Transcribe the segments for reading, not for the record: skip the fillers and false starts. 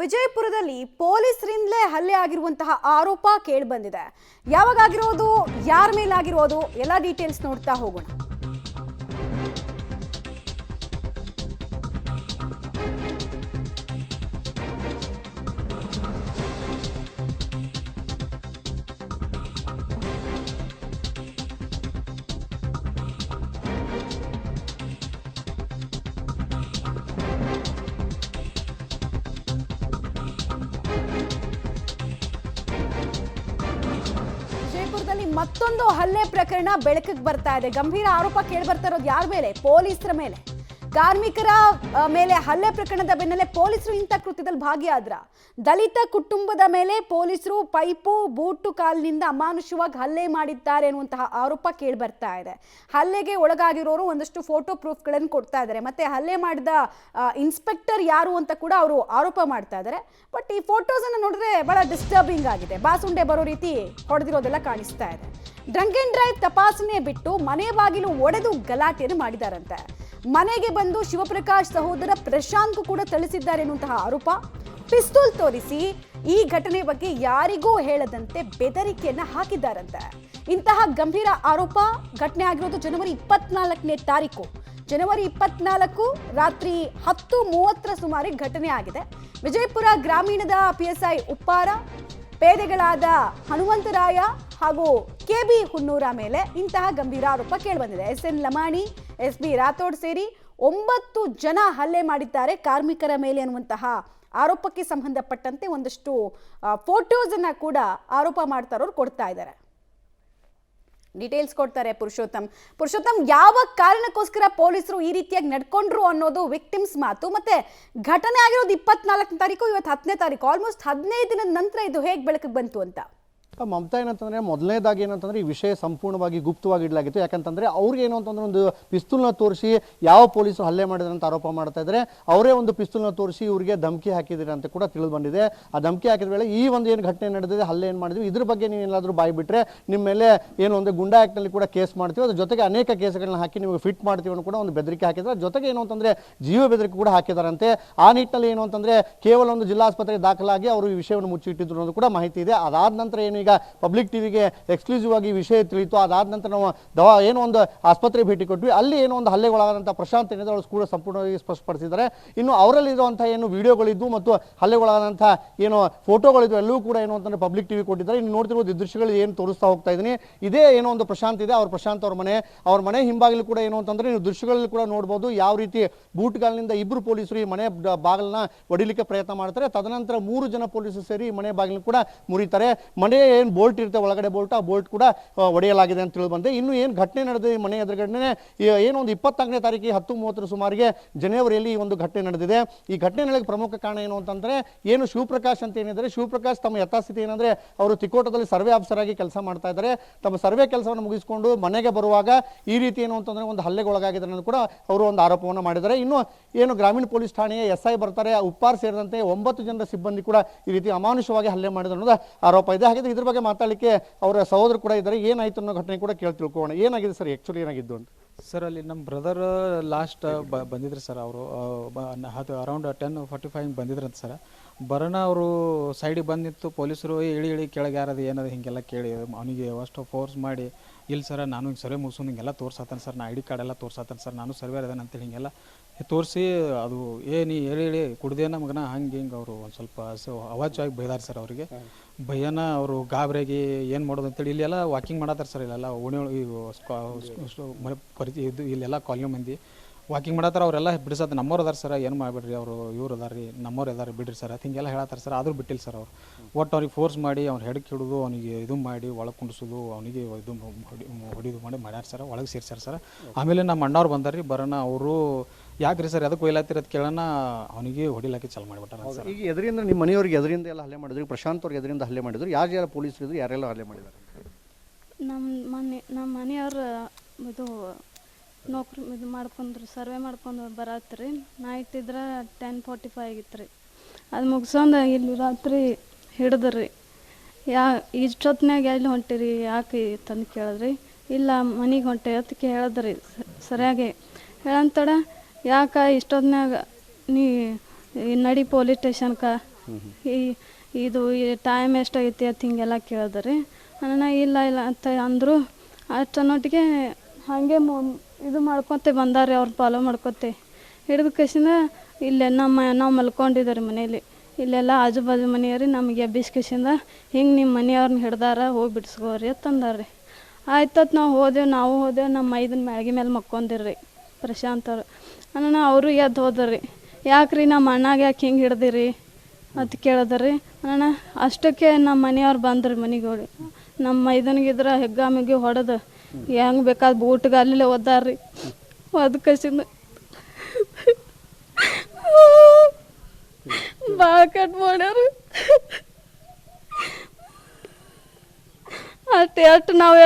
ವಿಜಯಪುರದಲ್ಲಿ ಪೊಲೀಸರಿಂದಲೇ ಹಲ್ಲೆ ಆಗಿರುವಂತಹ ಆರೋಪ ಕೇಳಿ ಬಂದಿದೆ. ಯಾವಾಗ ಆಗಿರೋದು, ಯಾರ ಮೇಲೆ ಆಗಿರೋದು, ಎಲ್ಲ ಡೀಟೇಲ್ಸ್ ನೋಡ್ತಾ ಹೋಗೋಣ. ಮತ್ತೊಂದು ಹಲ್ಲೆ ಪ್ರಕರಣ ಬೆಳಕಿಗೆ ಬರ್ತಾ ಇದೆ. ಗಂಭೀರ ಆರೋಪ ಕೇಳಿ ಬರ್ತಾ ಇರೋದು ಯಾರ ಮೇಲೆ? ಪೊಲೀಸರ ಮೇಲೆ. ಕಾರ್ಮಿಕರ ಮೇಲೆ ಹಲ್ಲೆ ಪ್ರಕರಣದ ಬೆನ್ನಲ್ಲೇ ಪೊಲೀಸರು ಇಂಥ ಕೃತ್ಯದಲ್ಲಿ ಭಾಗಿಯಾದ್ರ. ದಲಿತ ಕುಟುಂಬದ ಮೇಲೆ ಪೊಲೀಸರು ಪೈಪು ಬೂಟು ಕಾಲಿನಿಂದ ಅಮಾನುಷವಾಗಿ ಹಲ್ಲೆ ಮಾಡಿದ್ದಾರೆ ಅನ್ನುವಂತಹ ಆರೋಪ ಕೇಳಿ ಬರ್ತಾ ಇದೆ. ಹಲ್ಲೆಗೆ ಒಳಗಾಗಿರೋರು ಒಂದಷ್ಟು ಫೋಟೋ ಪ್ರೂಫ್ಗಳನ್ನು ಕೊಡ್ತಾ ಇದ್ದಾರೆ. ಮತ್ತೆ ಹಲ್ಲೆ ಮಾಡಿದ ಇನ್ಸ್ಪೆಕ್ಟರ್ ಯಾರು ಅಂತ ಕೂಡ ಅವರು ಆರೋಪ ಮಾಡ್ತಾ ಇದ್ದಾರೆ. ಬಟ್ ಈ ಫೋಟೋಸ್ ಅನ್ನು ನೋಡಿದ್ರೆ ಬಹಳ ಡಿಸ್ಟರ್ಬಿಂಗ್ ಆಗಿದೆ. ಬಾಸುಂಡೆ ಬರೋ ರೀತಿ ಹೊಡೆದಿರೋದೆಲ್ಲ ಕಾಣಿಸ್ತಾ ಇದೆ. ಡ್ರಂಕ್ ಅಂಡ್ ಡ್ರೈವ್ ತಪಾಸಣೆ ಬಿಟ್ಟು ಮನೆ ಬಾಗಿಲು ಒಡೆದು ಗಲಾಟೆಯನ್ನು ಮಾಡಿದಾರಂತೆ. ಮನೆಗೆ ಬಂದು ಶಿವಪ್ರಕಾಶ್ ಸಹೋದರ ಪ್ರಶಾಂತ್ ಕೂಡ ಥಳಿಸಿದ್ದಾರೆ ಎನ್ನುವಂತಹ ಆರೋಪ. ಪಿಸ್ತೂಲ್ ತೋರಿಸಿ ಈ ಘಟನೆ ಬಗ್ಗೆ ಯಾರಿಗೂ ಹೇಳದಂತೆ ಬೆದರಿಕೆಯನ್ನ ಹಾಕಿದ್ದಾರಂತೆ. ಇಂತಹ ಗಂಭೀರ ಆರೋಪ ಘಟನೆ ಆಗಿರೋದು ಜನವರಿ 24ನೇ ತಾರೀಕು. ಜನವರಿ 24 ರಾತ್ರಿ 10:30 ಸುಮಾರಿಗೆ ಘಟನೆ ಆಗಿದೆ. ವಿಜಯಪುರ ಗ್ರಾಮೀಣದ PSI ಉಪ್ಪಾರ, ಪೇದೆಗಳಾದ ಹನುಮಂತರಾಯ ಹಾಗೂ KB ಹುನ್ನೂರ ಮೇಲೆ ಇಂತಹ ಗಂಭೀರ ಆರೋಪ ಕೇಳಿಬಂದಿದೆ. SN ಲಮಾಣಿ, SB ರಾಥೋಡ್ ಸೇರಿ 9 ಜನ ಹಲ್ಲೆ ಮಾಡಿದ್ದಾರೆ ಕಾರ್ಮಿಕರ ಮೇಲೆ ಅನ್ನುವಂತಹ ಆರೋಪಕ್ಕೆ ಸಂಬಂಧಪಟ್ಟಂತೆ ಒಂದಷ್ಟು ಫೋಟೋಸ್ ಅನ್ನ ಕೂಡ ಆರೋಪ ಮಾಡ್ತಾರೋರು ಕೊಡ್ತಾ ಇದ್ದಾರೆ. ಡೀಟೇಲ್ಸ್ ಕೊಡ್ತಾರೆ ಪುರುಷೋತ್ತಮ್, ಯಾವ ಕಾರಣಕ್ಕೋಸ್ಕರ ಪೊಲೀಸರು ಈ ರೀತಿಯಾಗಿ ನಡ್ಕೊಂಡ್ರು ಅನ್ನೋದು ವಿಕ್ಟಿಮ್ಸ್ ಮಾತು. ಮತ್ತೆ ಘಟನೆ ಆಗಿರೋದು 24ನೇ ತಾರೀಕು, ಇವತ್ತು 10ನೇ ತಾರೀಕು. ಆಲ್ಮೋಸ್ಟ್ 15 ದಿನದ ನಂತರ ಇದು ಹೇಗೆ ಬೆಳಕಿಗೆ ಬಂತು ಅಂತ ಮಮತಾ ಏನಂತಂದರೆ, ಮೊದಲನೇದಾಗಿ ಏನಂತಂದರೆ ಈ ವಿಷಯ ಸಂಪೂರ್ಣವಾಗಿ ಗುಪ್ತವಾಗಿ ಇಡಲಾಗಿತ್ತು. ಯಾಕಂತಂದರೆ ಅವ್ರಿಗೆ ಏನು ಅಂತಂದ್ರೆ ಒಂದು ಪಿಸ್ತೂಲ್ನ ತೋರಿಸಿ ಯಾವ ಪೊಲೀಸರು ಹಲ್ಲೆ ಮಾಡಿದ್ರು ಅಂತ ಆರೋಪ ಮಾಡ್ತಾ ಇದ್ದಾರೆ. ಅವರೇ ಒಂದು ಪಿಸ್ತೂಲ್ನ ತೋರಿಸಿ ಇವರಿಗೆ ಧಮಕಿ ಹಾಕಿದ್ದಾರೆ ಅಂತ ಕೂಡ ತಿಳಿದು ಬಂದಿದೆ. ಆ ಧಮಕಿ ಹಾಕಿದ ವೇಳೆ ಈ ಒಂದು ಏನು ಘಟನೆ ನಡೆದಿದೆ, ಹಲ್ಲೆ ಏನು ಮಾಡಿದ್ವಿ, ಇದ್ರ ಬಗ್ಗೆ ನೀವು ಏನಾದರೂ ಬಾಯಿ ಬಿಟ್ಟರೆ ನಿಮ್ಮ ಮೇಲೆ ಏನು ಒಂದು ಗುಂಡಾ ಆ್ಯಕ್ಟ್ನಲ್ಲಿ ಕೂಡ ಕೇಸ್ ಮಾಡ್ತೀವಿ, ಅದ್ರ ಜೊತೆಗೆ ಅನೇಕ ಕೇಸ್ಗಳನ್ನ ಹಾಕಿ ನಿಮಗೆ ಫಿಟ್ ಮಾಡ್ತೀವಿ ಅನ್ನೋ ಕೂಡ ಒಂದು ಬೆದರಿಕೆ ಹಾಕಿದ್ದಾರೆ. ಜೊತೆಗೆ ಏನು ಅಂತಂದರೆ ಜೀವ ಬೆದರಿಕೆ ಕೂಡ ಹಾಕಿದಾರಂತೆ. ಆ ನಿಟ್ಟಿನಲ್ಲಿ ಏನು ಅಂತಂದರೆ ಕೇವಲ ಒಂದು ಜಿಲ್ಲಾಸ್ಪತ್ರೆಗೆ ದಾಖಲಾಗಿ ಅವರು ಈ ವಿಷಯವನ್ನು ಮುಚ್ಚಿಟ್ಟಿದ್ರು ಅನ್ನೋದು ಕೂಡ ಮಾಹಿತಿ ಇದೆ. ಅದಾದ ನಂತರ ಏನು ಈಗ ಪಬ್ಲಿಕ್ ಟಿವಿಗೆ ಎಕ್ಸ್ಕ್ಲೂಸಿವ್ ಆಗಿ ವಿಷಯ ತಿಳಿಯಿತು. ಅದಾದ ನಂತರ ನಾವು ಏನೋ ಒಂದು ಆಸ್ಪತ್ರೆ ಭೇಟಿ ಕೊಟ್ವಿ. ಅಲ್ಲಿ ಏನೋ ಒಂದು ಹಲ್ಲೆಗೊಳಗಾದಂಥ ಪ್ರಶಾಂತ್ ಏನಿದೆ ಅವರು ಕೂಡ ಸಂಪೂರ್ಣವಾಗಿ ಸ್ಪಷ್ಟಪಡಿಸಿದ್ದಾರೆ. ಇನ್ನು ಅವರಲ್ಲಿರುವಂಥ ಏನು ವಿಡಿಯೋಗಳಿದ್ದು ಮತ್ತು ಹಲ್ಲೆಗೊಳಗಾದಂಥ ಏನು ಫೋಟೋಗಳಿದ್ವು ಎಲ್ಲವೂ ಕೂಡ ಏನು ಅಂತಂದರೆ ಪಬ್ಲಿಕ್ ಟಿವಿ ಕೊಟ್ಟಿದ್ದಾರೆ. ಇನ್ನು ನೋಡ್ತಿರೋದು ದೃಶ್ಯಗಳು ಏನು ತೋರಿಸ್ತಾ ಹೋಗ್ತಾ ಇದ್ದೀನಿ. ಇದೇ ಏನೋ ಒಂದು ಪ್ರಶಾಂತ್ ಇದೆ, ಪ್ರಶಾಂತ್ ಅವ್ರ ಮನೆ ಹಿಂಬಾಗಿಲು ಕೂಡ ಏನು ಅಂತಂದರೆ ನೀವು ದೃಶ್ಯಗಳಲ್ಲಿ ಕೂಡ ನೋಡ್ಬೋದು ಯಾವ ರೀತಿ ಬೂಟ್ಗಳಿಂದ ಇಬ್ಬರು ಪೊಲೀಸರು ಈ ಮನೆ ಬಾಗಿಲನ್ನ ಹೊಡಿಲಿಕ್ಕೆ ಪ್ರಯತ್ನ ಮಾಡ್ತಾರೆ. ತದನಂತರ 3 ಜನ ಪೊಲೀಸರು ಸೇರಿ ಮನೆ ಬಾಗಿಲು ಕೂಡ ಮುರಿತಾರೆ. ಮನೆ ಏನು ಬೋಲ್ಟ್ ಇರುತ್ತೆ ಒಳಗಡೆ ಬೋಲ್ಟ್, ಆ ಬೋಲ್ಟ್ ಕೂಡ ಒಡೆಯಲಾಗಿದೆ ಅಂತ ತಿಳಿ ಬಂದೆ. ಇನ್ನು ಏನು ಘಟನೆ ನಡೆದಿದೆ ಈ ಮನೆ ಎದುರುಗಡೆ ಏನೋ ಒಂದು 24ನೇ ತಾರೀಕಿಗೆ 10:30 ಸುಮಾರಿಗೆ ಜನವರಿಯಲ್ಲಿ ಈ ಒಂದು ಘಟನೆ ನಡೆದಿದೆ. ಈ ಘಟನೆ ನಡೆಯಕ್ಕೆ ಪ್ರಮುಖ ಕಾರಣ ಏನು ಅಂತಂದ್ರೆ ಏನು ಶಿವಪ್ರಕಾಶ್ ಅಂತ ಏನಿದ್ದಾರೆ, ಶಿವಪ್ರಕಾಶ್ ತಮ್ಮ ಯಥಾಸ್ಥಿತಿ ಏನಂದ್ರೆ ಅವರು ತಿಕೋಟದಲ್ಲಿ ಸರ್ವೆ ಆಫೀಸರ್ ಆಗಿ ಕೆಲಸ ಮಾಡ್ತಾ ಇದ್ದಾರೆ. ತಮ್ಮ ಸರ್ವೆ ಕೆಲಸವನ್ನು ಮುಗಿಸಿಕೊಂಡು ಮನೆಗೆ ಬರುವಾಗ ಈ ರೀತಿ ಏನು ಅಂತಂದ್ರೆ ಒಂದು ಹಲ್ಲೆಗೊಳಗಾಗಿದೆ ಅನ್ನೋದು ಕೂಡ ಅವರು ಒಂದು ಆರೋಪವನ್ನು ಮಾಡಿದ್ದಾರೆ. ಇನ್ನು ಏನು ಗ್ರಾಮೀಣ ಪೊಲೀಸ್ ಠಾಣೆಯ SI ಬರ್ತಾರೆ, ಉಪ್ಪಾರ್ ಸೇರಿದಂತೆ 9 ಜನರ ಸಿಬ್ಬಂದಿ ಕೂಡ ಈ ರೀತಿ ಅಮಾನುಷವಾಗಿ ಹಲ್ಲೆ ಮಾಡಿದ್ರು ಅನ್ನೋದು ಆರೋಪ ಇದೆ. ಹಾಗೆ ಇದ್ರ ಬಗ್ಗೆ ಮಾತಾಡಲಿಕ್ಕೆ ಅವರ ಸಹೋದರ ಕೂಡ ಇದ್ದಾರೆ. ಏನಾಯ್ತು ಅನ್ನೋ ಘಟನೆ ಕೂಡ ಕೇಳಿ ತಿಳ್ಕೊಳ್ಳೋಣ. ಏನಾಗಿದೆ ಸರ್, ಆ್ಯಕ್ಚುಲಿ ಏನಾಗಿದ್ದು ಅಂತ? ಸರ್, ಅಲ್ಲಿ ನಮ್ಮ ಬ್ರದರ್ ಲಾಸ್ಟ್ ಬಂದಿದ್ರು ಸರ್. ಅವರು ಅರೌಂಡ್ 10:45 ಬಂದಿದ್ರಂತ ಸರ್. ಬರೋಣ ಅವರು ಸೈಡಿಗೆ ಬಂದಿತ್ತು. ಪೊಲೀಸರು ಇಳಿ ಕೆಳಗೆ ಯಾರದು ಏನದು ಹಿಂಗೆಲ್ಲ ಕೇಳಿ ಅವನಿಗೆ ಅಷ್ಟು ಫೋರ್ಸ್ ಮಾಡಿ, ಇಲ್ಲ ಸರ್ ನಾನು ಹಿಂಗೆ ಸರ್ವೆ ಮುಗಿಸೋದು ಹಿಂಗೆಲ್ಲ ತೋರ್ಸಾತಾನೆ ಸರ್, ನಾ ID ಕಾರ್ಡ್ ಎಲ್ಲ ತೋರ್ಸಾತಾನೆ ಸರ್, ನಾನು ಸರ್ವೇರ್ ಅದೇನು ಅಂತೇಳಿ ಹಿಂಗೆಲ್ಲ ತೋರಿಸಿ ಅದು ನೀ ಹೇಳಿ ಕುಡ್ದೇನ ಮಗನ ಹಂಗೆ ಹಿಂಗೆ ಅವರು ಒಂದು ಸ್ವಲ್ಪ ಅವಾಚಾಗಿ ಬೈದಾರೆ ಸರ್. ಅವರಿಗೆ ಭಯನ ಅವರು ಗಾಬರಿಯಾಗಿ ಏನು ಮಾಡೋದು ಅಂತೇಳಿ ಇಲ್ಲೆಲ್ಲ ವಾಕಿಂಗ್ ಮಾಡತ್ತಾರೆ ಸರ್. ಇಲ್ಲೆಲ್ಲ ಓಣಿ ಇದು ಇಲ್ಲೆಲ್ಲ ಕಾಲನಿ ಮಂದಿ ವಾಕಿಂಗ್ ಮಾಡತ್ತಾರ. ಅವರೆಲ್ಲ ಬಿಡಿಸತ್ತೆ. ನಮ್ಮವ್ರು ಅದಾರ ಸರ್, ಏನು ಮಾಡಿಬಿಡ್ರಿ, ಅವರು ಇವ್ರು ಅದಾರ ರೀ, ನಮ್ಮವ್ರು ಅದಾರ ಬಿಡ್ರಿ ಸರ್ ಅಂತ ಹಿಂಗೆಲ್ಲ ಹೇಳತ್ತಾರೆ ಸರ್. ಆದರೂ ಬಿಟ್ಟಿಲ್ಲ ಸರ್. ಅವ್ರು ಒಟ್ಟು ಅವ್ರಿಗೆ ಫೋರ್ಸ್ ಮಾಡಿ ಅವ್ನು ಹೆಡಕ್ಕೆ ಹಿಡಿದು ಅವನಿಗೆ ಇದು ಮಾಡಿ ಒಳಗೆ ಕುಂಡಿಸೋದು, ಅವನಿಗೆ ಇದು ಹೊಡಿದು ಮಾಡ್ಯಾರ ಸರ್. ಒಳಗೆ ಸೇರ್ಸ್ಯಾರ ಸರ್. ಆಮೇಲೆ ನಮ್ಮ ಅಣ್ಣವ್ರು ಬಂದಾರ್ರಿ. ಬರೋಣ ಅವರು ಯಾಕ್ರಿ ಸರ್ ಅದಕ್ಕೆ ಒಯ್ಲಾತಿರೋದು ಕೇಳೋಣ, ಅವನಿಗೆ ಹೊಡಿಲಾಕಿ ಚಾಲು ಮಾಡಿಬಿಟ್ಟಾರ ಸರ್. ಈಗ ಎದರಿಂದ ನಿಮ್ಮ ಮನೆಯವ್ರಿಗೆ ಎದರಿಂದ ಎಲ್ಲ ಹಲ್ಲೆ ಮಾಡಿದ್ರು? ಪ್ರಶಾಂತ್ ಅವ್ರಿಗೆ ಎದರಿಂದ ಹಲ್ಲೆ ಮಾಡಿದ್ರು? ಯಾರು ಪೊಲೀಸರು ಇದ್ರು, ಯಾರೆಲ್ಲ ಹಲ್ಲೆ ಮಾಡಿದ್ದಾರೆ? ನಮ್ಮ ಮನೆಯವ್ರು ಇದು ನೌಕರಿ ಇದು ಮಾಡ್ಕೊಂಡ್ರು, ಸರ್ವೆ ಮಾಡ್ಕೊಂಡು ಬರತ್ರಿ. ನೈಟ್ ಇದ್ರೆ 10:45 ಆಗಿತ್ತು ರೀ. ಅದು ಮುಗಿಸ್ಕೊಂಡು ಇಲ್ಲಿ ರಾತ್ರಿ ಹಿಡಿದ್ರಿ. ಇಷ್ಟೊತ್ತಿನಾಗ ಎಲ್ಲಿ ಹೊಂಟಿರಿ, ಯಾಕೆ ತಂದು ಕೇಳಿದ್ರಿ. ಇಲ್ಲ ಮನೆಗೆ ಹೊಂಟೆ ಅದಕ್ಕೆ ಹೇಳಿದ್ರಿ ಸರಿಯಾಗಿ. ಹೇಳಂತಡ ಯಾಕೆ ಇಷ್ಟೊತ್ತಿನಾಗ ನೀ ನಡಿ ಪೊಲೀಸ್ ಸ್ಟೇಷನ್ಗೆ ಇದು ಟೈಮ್ ಎಷ್ಟಾಗೈತಿ ಅಂತ ಹಿಂಗೆಲ್ಲ ಕೇಳಿದ್ರಿ ನಾನು ಇಲ್ಲ ಇಲ್ಲ ಅಂತ ಅಂದರು. ಅಷ್ಟನ್ನೊಟ್ಟಿಗೆ ಹಾಗೆ ಇದು ಮಾಡ್ಕೊತೆ ಬಂದಾರೆ ಅವ್ರು ಫಾಲೋ ಮಾಡ್ಕೊತೆ ಹಿಡಿದು ಕಸಿಂದ ಇಲ್ಲೇ ನಾವು ಮಲ್ಕೊಂಡಿದ್ದಾರೆ ಮನೇಲಿ. ಇಲ್ಲೆಲ್ಲ ಆಜು ಬಾಜು ಮನೆಯವ್ರಿ ನಮಗೆ ಎಬ್ಬಿಸ್ಕೇಸಿಂದ ಹಿಂಗೆ ನಿಮ್ಮ ಮನೆಯವ್ರನ್ನ ಹಿಡ್ದಾರ ಹೋಗಿ ಬಿಡಿಸ್ಕೋರಿ ಅಂತಂದಾರ್ರಿ. ಆಯ್ತತ್ ನಾವು ಹೋದೆವು ನಮ್ಮ ಮೈದನ ಮ್ಯಾಳ್ಗೆ ಮೇಲೆ ಮಕ್ಕೊಂದಿರ್ರಿ ಪ್ರಶಾಂತ್ ಅವ್ರು. ಅಣ್ಣ ಅವರು ಎದ್ದು ಹೋದ್ರಿ. ಯಾಕ್ರಿ ನಮ್ಮ ಅಣ್ಣಾಗ ಯಾಕೆ ಹಿಂಗೆ ಹಿಡ್ದಿರಿ ಅಂತ ಕೇಳಿದ್ರಿ. ಅಣ್ಣ ಅಷ್ಟಕ್ಕೆ ನಮ್ಮ ಮನೆಯವ್ರು ಬಂದ್ರಿ ಮನೆಗೆ ಹೊಡಿ. ನಮ್ಮ ಮೈದನಿಗಿದ್ರೆ ಹೆಗ್ಗಾಮಿಗೆ ಹೊಡೆದು ಹೆಂಗೆ ಬೇಕಾದ ಬೂಟ್ಗೆ ಅಲ್ಲೇ ಒದ್ದಾರ್ರಿ. ಒದ್ಕಸಿಂದ ಭಾಳ ಕಟ್ ಮಾಡ್ಯಾರ. ಅಷ್ಟು ನಾವು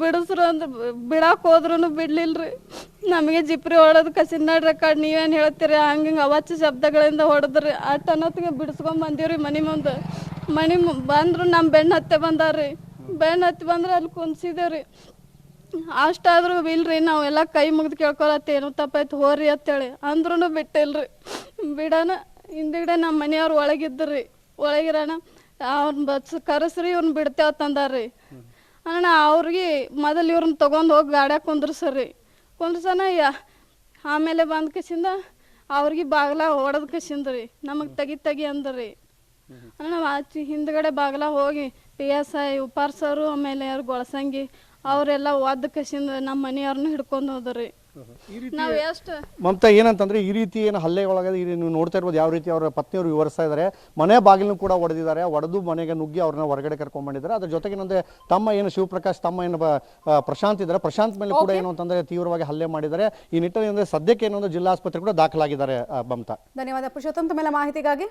ಬಿಡಿಸ್ರು ಅಂದ್ರೆ ಬಿಡಾಕ್ ಹೋದ್ರೂ ಬಿಡ್ಲಿಲ್ರಿ. ನಮಗೆ ಜಿಪ್ರಿ ಹೊಡೆದು ಕಸಿನ ನಡ್ರಿ ನೀವೇನು ಹೇಳ್ತೀರಿ ಹಂಗೆ ಅವಾಚ್ಯ ಶಬ್ದಗಳಿಂದ ಹೊಡೆದ್ರಿ. ಅಷ್ಟು ಅನ್ನೋತ್ತಿಗೆ ಬಿಡಿಸ್ಕೊಂಡ್ ಬಂದೀವ್ರಿ ಮನೆ ಮುಂದೆ. ಬಂದ್ರು ನಮ್ಮ ಬೆನ್ನು ಹತ್ತೆ ಬಂದಾರ್ರಿ. ಬೆನ್ನು ಹತ್ತಿ ಬಂದ್ರೆ ಅಲ್ಲಿ ಕುಂದ್ಸಿದೇವ್ರಿ. ಅಷ್ಟಾದ್ರೂ ಇಲ್ರಿ ನಾವೆಲ್ಲ ಕೈ ಮುಗ್ದು ಕೇಳ್ಕೊಳತ್ತೆ ಏನೋ ತಪ್ಪಾಯ್ತು ಹೋರಿ ಅಂತೇಳಿ ಅಂದ್ರೂ ಬಿಟ್ಟಿಲ್ರಿ. ಬಿಡೋಣ ಹಿಂದಿಗಡೆ ನಮ್ಮ ಮನೆಯವ್ರು ಒಳಗಿರೋಣ ಅವ್ರನ್ನ ಕರೆಸ್ರಿ ಇವ್ರನ್ನ ಬಿಡ್ತೇವತ್ತಂದಾರ್ರಿ. ಅಣ್ಣ ಅವ್ರಿಗೆ ಮೊದಲು ಇವ್ರನ್ನ ತೊಗೊಂಡು ಹೋಗಿ ಗಾಡ್ಯಾಗ ಕುಂದ್ರಸನ ಆಮೇಲೆ ಬಂದ ಕಿಸಿಂದ ಅವ್ರಿಗೆ ಬಾಗ್ಲ ಹೊಡೆದ್ ಕಿಸಿಂದ್ರಿ ನಮಗೆ ತೆಗಿ ಅಂದ್ರಿ. ಅಣ್ಣ ಆಚೆ ಹಿಂದ್ಗಡೆ ಬಾಗ್ಲ ಹೋಗಿ PSI ಉಪಾರ್ ಸರು ಆಮೇಲೆ ಯಾರು ಗೊಳಸಂಗಿ ಅವರೆಲ್ಲ ಒದ್ದು ಕಸಿಂದ ನಮ್ಮ ಮನೆಯವ್ರನ್ನ ಹಿಡ್ಕೊಂಡು ಹೋದ್ರಿ. ನಾವು ಎಷ್ಟು ಮಮತಾ ಏನಂತಂದ್ರೆ ಈ ರೀತಿ ಏನು ಹಲ್ಲೆ ಒಳಗಡೆ ನೀವು ನೋಡ್ತಾ ಇರ್ಬೋದು ಯಾವ ರೀತಿ ಅವರ ಪತ್ನಿಯವರು ವಿವರಿಸ್ತಾ ಇದ್ದಾರೆ. ಮನೆ ಬಾಗಿಲನ್ನು ಕೂಡ ಹೊಡೆದಿದ್ದಾರೆ, ಹೊಡೆದು ಮನೆಗೆ ನುಗ್ಗಿ ಅವ್ರನ್ನ ಹೊರಗಡೆ ಕರ್ಕೊಂಡ್ಬಂದಿದ್ದಾರೆ. ಅದ್ರ ಜೊತೆಗೆ ಏನಂದ್ರೆ ತಮ್ಮ ಏನು ಶಿವಪ್ರಕಾಶ್ ತಮ್ಮ ಏನು ಪ್ರಶಾಂತ್ ಇದ್ದಾರೆ, ಪ್ರಶಾಂತ್ ಮೇಲೆ ಕೂಡ ಏನು ಅಂತಂದ್ರೆ ತೀವ್ರವಾಗಿ ಹಲ್ಲೆ ಮಾಡಿದ್ದಾರೆ. ಈ ನಿಟ್ಟಿನಲ್ಲಿ ಅಂದ್ರೆ ಸದ್ಯಕ್ಕೆ ಏನಂದ್ರೆ ಜಿಲ್ಲಾ ಆಸ್ಪತ್ರೆ ಕೂಡ ದಾಖಲಾಗಿದ್ದಾರೆ. ಮಮತಾ ಧನ್ಯವಾದ ಪುರುಷೋತ್ತಮ್ ತಮ್ಮೆಲ್ಲ ಮಾಹಿತಿಗಾಗಿ.